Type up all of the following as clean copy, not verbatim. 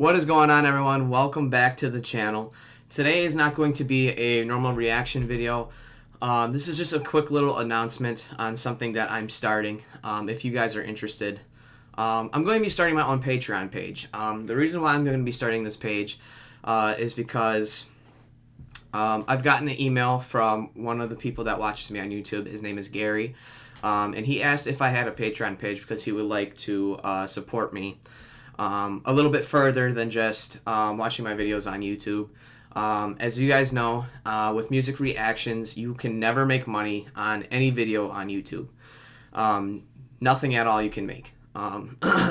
What is going on, everyone? Welcome back to the channel. Today is not going to be a normal reaction video. This is just a quick little announcement on something that I'm starting, if you guys are interested. I'm going to be starting my own Patreon page. The reason why I'm going to be starting this page is because I've gotten an email from one of the people that watches me on YouTube. His name is Gary, and he asked if I had a Patreon page because he would like to support me a little bit further than just watching my videos on YouTube. As you guys know, with music reactions, you can never make money on any video on YouTube. Nothing at all you can make.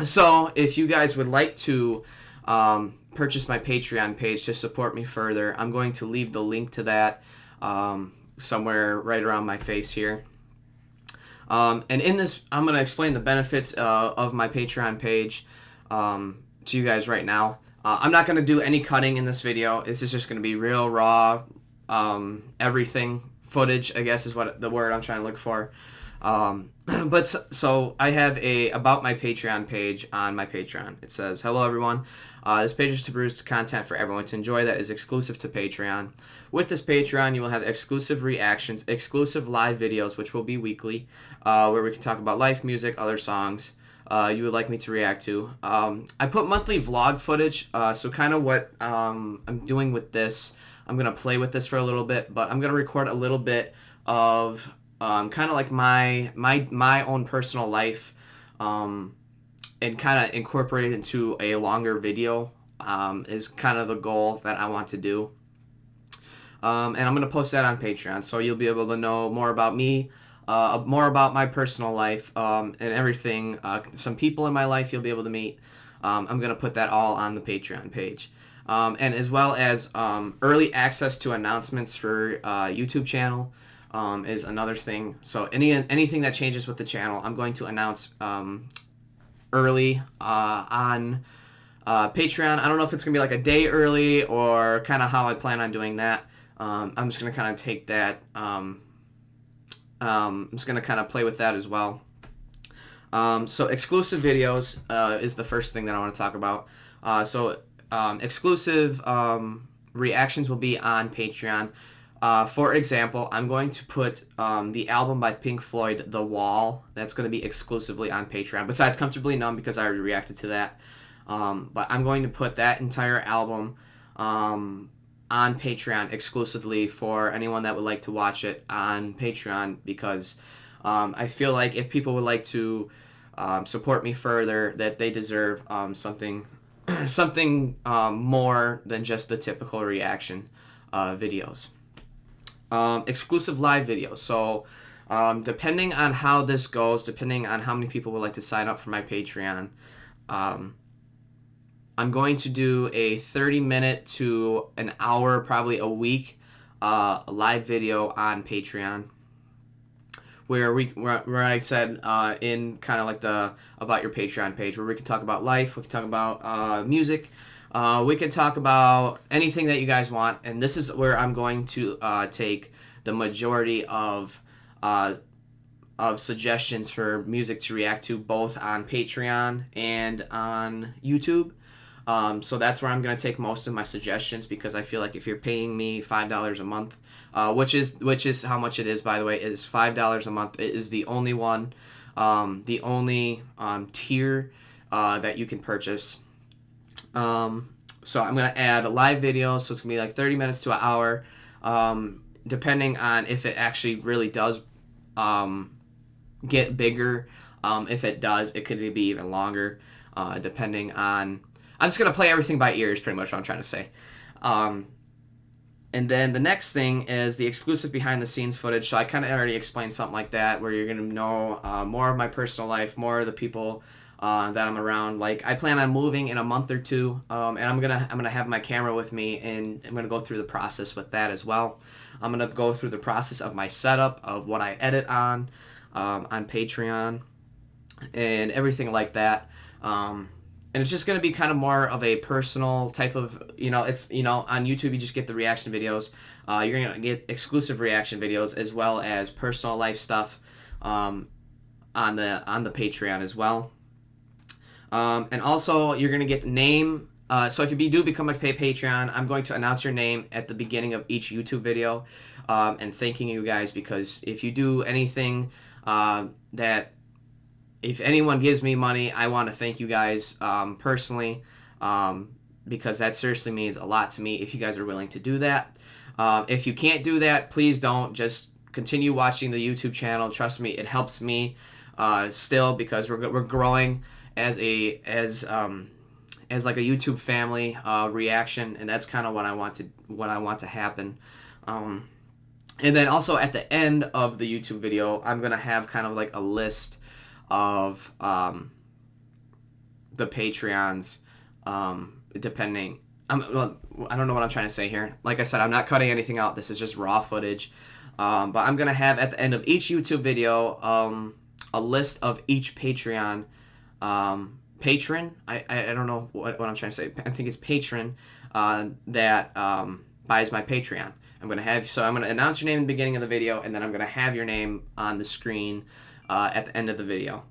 So if you guys would like to purchase my Patreon page to support me further, I'm going to leave the link to that somewhere right around my face here. And in this, I'm going to explain the benefits of my Patreon page to you guys right now. I'm not going to do any cutting in this video. This is just going to be real raw, everything footage, I guess is what the word I'm trying to look for. But so I have a about my Patreon page on my Patreon. It says, "Hello everyone. This page is to produce content for everyone to enjoy that is exclusive to Patreon. With this Patreon, you will have exclusive reactions, exclusive live videos, which will be weekly, where we can talk about life, music, other songs you would like me to react to. I put monthly vlog footage, so kind of what I'm doing with this, I'm going to play with this for a little bit, but I'm going to record a little bit of kind of like my own personal life, and kind of incorporate it into a longer video, is kind of the goal that I want to do. And I'm going to post that on Patreon, so you'll be able to know more about me, more about my personal life, and everything. Some people in my life you'll be able to meet. I'm going to put that all on the Patreon page. And as well as early access to announcements for YouTube channel is another thing. So anything that changes with the channel, I'm going to announce early on Patreon. I don't know if it's going to be like a day early or kind of how I plan on doing that. I'm just going to kind of take that... I'm just going to kind of play with that as well. So exclusive videos is the first thing that I want to talk about. Exclusive reactions will be on Patreon. For example, I'm going to put the album by Pink Floyd, The Wall. That's going to be exclusively on Patreon. Besides Comfortably Numb, because I already reacted to that. But I'm going to put that entire album on Patreon exclusively for anyone that would like to watch it on Patreon, because I feel like if people would like to support me further, that they deserve something more than just the typical reaction videos. Exclusive live videos. So depending on how this goes, depending on how many people would like to sign up for my Patreon, I'm going to do a 30-minute to an hour, probably a week, live video on Patreon, where I said in kind of like the about your Patreon page, where we can talk about life, we can talk about music, we can talk about anything that you guys want, and this is where I'm going to take the majority of suggestions for music to react to, both on Patreon and on YouTube. So that's where I'm going to take most of my suggestions, because I feel like if you're paying me $5 a month, which is how much it is, by the way, is $5 a month. It is the only one, the only tier that you can purchase. So I'm going to add live videos, so it's going to be like 30 minutes to an hour, depending on if it actually really does get bigger. If it does, it could be even longer, depending on... I'm just going to play everything by ear is pretty much what I'm trying to say. And then the next thing is the exclusive behind-the-scenes footage. So I kind of already explained something like that, where you're going to know more of my personal life, more of the people that I'm around. Like, I plan on moving in a month or two, and I'm gonna have my camera with me, and I'm going to go through the process with that as well. I'm going to go through the process of my setup, of what I edit on Patreon, and everything like that. And it's just going to be kind of more of a personal type of, it's, on YouTube you just get the reaction videos. You're going to get exclusive reaction videos, as well as personal life stuff on the Patreon as well. And also you're going to get the name So if you do become a Patreon, I'm going to announce your name at the beginning of each YouTube video, and thanking you guys, because if you do anything that if anyone gives me money, I want to thank you guys personally, because that seriously means a lot to me if you guys are willing to do that. If you can't do that, please don't. Just continue watching the YouTube channel. Trust me, it helps me still, because we're growing as like a YouTube family reaction, and that's kind of what I want to happen. And then also at the end of the YouTube video, I'm gonna have kind of like a list of the Patreons, depending. Well, I don't know what I'm trying to say here. Like I said, I'm not cutting anything out. This is just raw footage. But I'm gonna have at the end of each YouTube video a list of each Patreon patron. I don't know what I'm trying to say. I think it's patron that buys my Patreon. I'm gonna announce your name in the beginning of the video, and then I'm gonna have your name on the screen at the end of the video.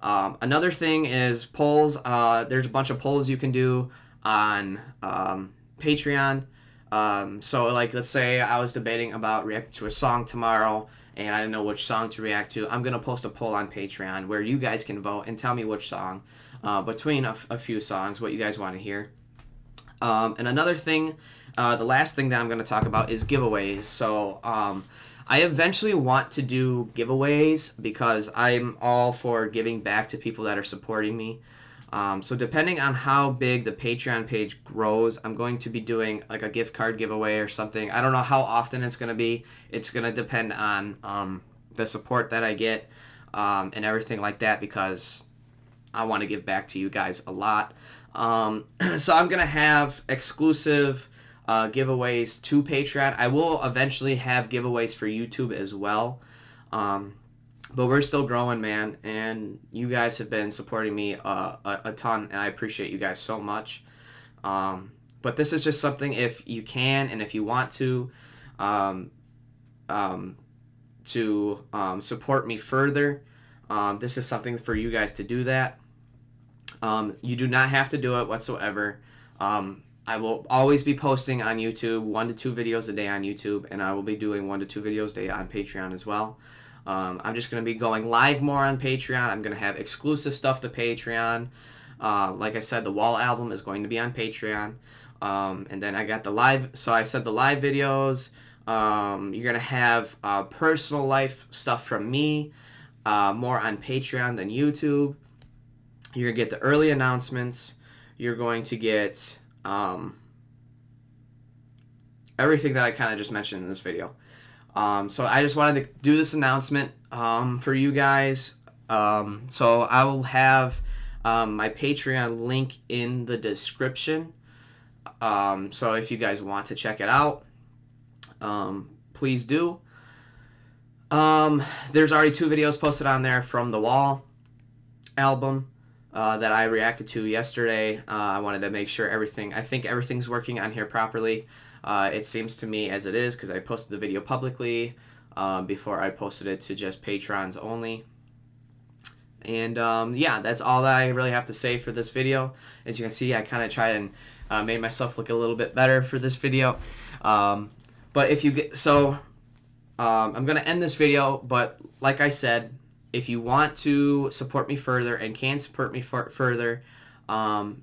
Another thing is polls. There's a bunch of polls you can do on Patreon. So like, let's say I was debating about reacting to a song tomorrow and I didn't know which song to react to. I'm gonna post a poll on Patreon where you guys can vote and tell me which song, between a few songs, what you guys want to hear. And another thing, the last thing that I'm going to talk about is giveaways. So I eventually want to do giveaways, because I'm all for giving back to people that are supporting me. So depending on how big the Patreon page grows, I'm going to be doing like a gift card giveaway or something. I don't know how often it's going to be. It's going to depend on the support that I get, and everything like that, because I want to give back to you guys a lot. So I'm going to have exclusive giveaways to Patreon. I will eventually have giveaways for YouTube as well. But we're still growing, man, and you guys have been supporting me a ton, and I appreciate you guys so much. But this is just something, if you can and if you want to support me further, this is something for you guys to do that. You do not have to do it whatsoever. I will always be posting on YouTube 1 to 2 videos a day on YouTube, and I will be doing 1 to 2 videos a day on Patreon as well. I'm just going to be going live more on Patreon. I'm going to have exclusive stuff to Patreon. Like I said, the Wall album is going to be on Patreon. And then I got the live, so I said the live videos. You're going to have personal life stuff from me, more on Patreon than YouTube. You're going to get the early announcements. You're going to get everything that I kind of just mentioned in this video. So I just wanted to do this announcement for you guys. So I will have my Patreon link in the description. So if you guys want to check it out, please do. There's already 2 videos posted on there from the Wall album that I reacted to yesterday. I wanted to make sure I think everything's working on here properly. It seems to me as it is, because I posted the video publicly before I posted it to just patrons only. And yeah, that's all that I really have to say for this video. As you can see, I kind of tried and made myself look a little bit better for this video. But if you get, so I'm going to end this video, but like I said, if you want to support me further and can support me further,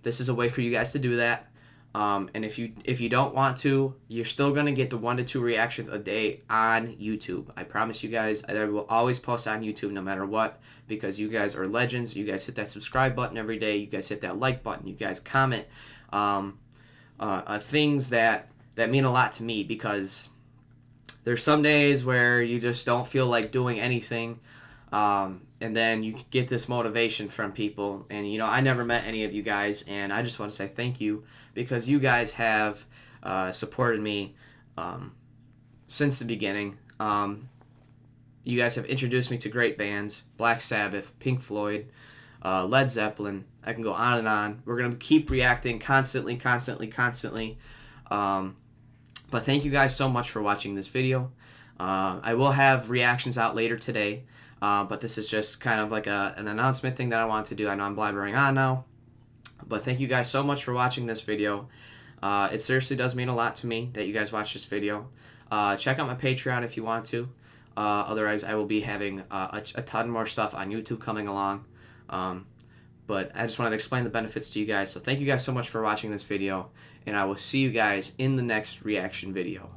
this is a way for you guys to do that. And if you don't want to, you're still going to get the 1 to 2 reactions a day on YouTube. I promise you guys, I will always post on YouTube no matter what, because you guys are legends. You guys hit that subscribe button every day. You guys hit that like button. You guys comment things that mean a lot to me, because there's some days where you just don't feel like doing anything. And then you get this motivation from people, and you know, I never met any of you guys, and I just want to say thank you, because you guys have supported me since the beginning. You guys have introduced me to great bands: Black Sabbath, Pink Floyd, Led Zeppelin. I can go on and on. We're going to keep reacting constantly. But thank you guys so much for watching this video. I will have reactions out later today. But this is just kind of like an announcement thing that I want to do. I know I'm blabbering on now. But thank you guys so much for watching this video. It seriously does mean a lot to me that you guys watch this video. Check out my Patreon if you want to. Otherwise, I will be having a ton more stuff on YouTube coming along. But I just wanted to explain the benefits to you guys. So thank you guys so much for watching this video, and I will see you guys in the next reaction video.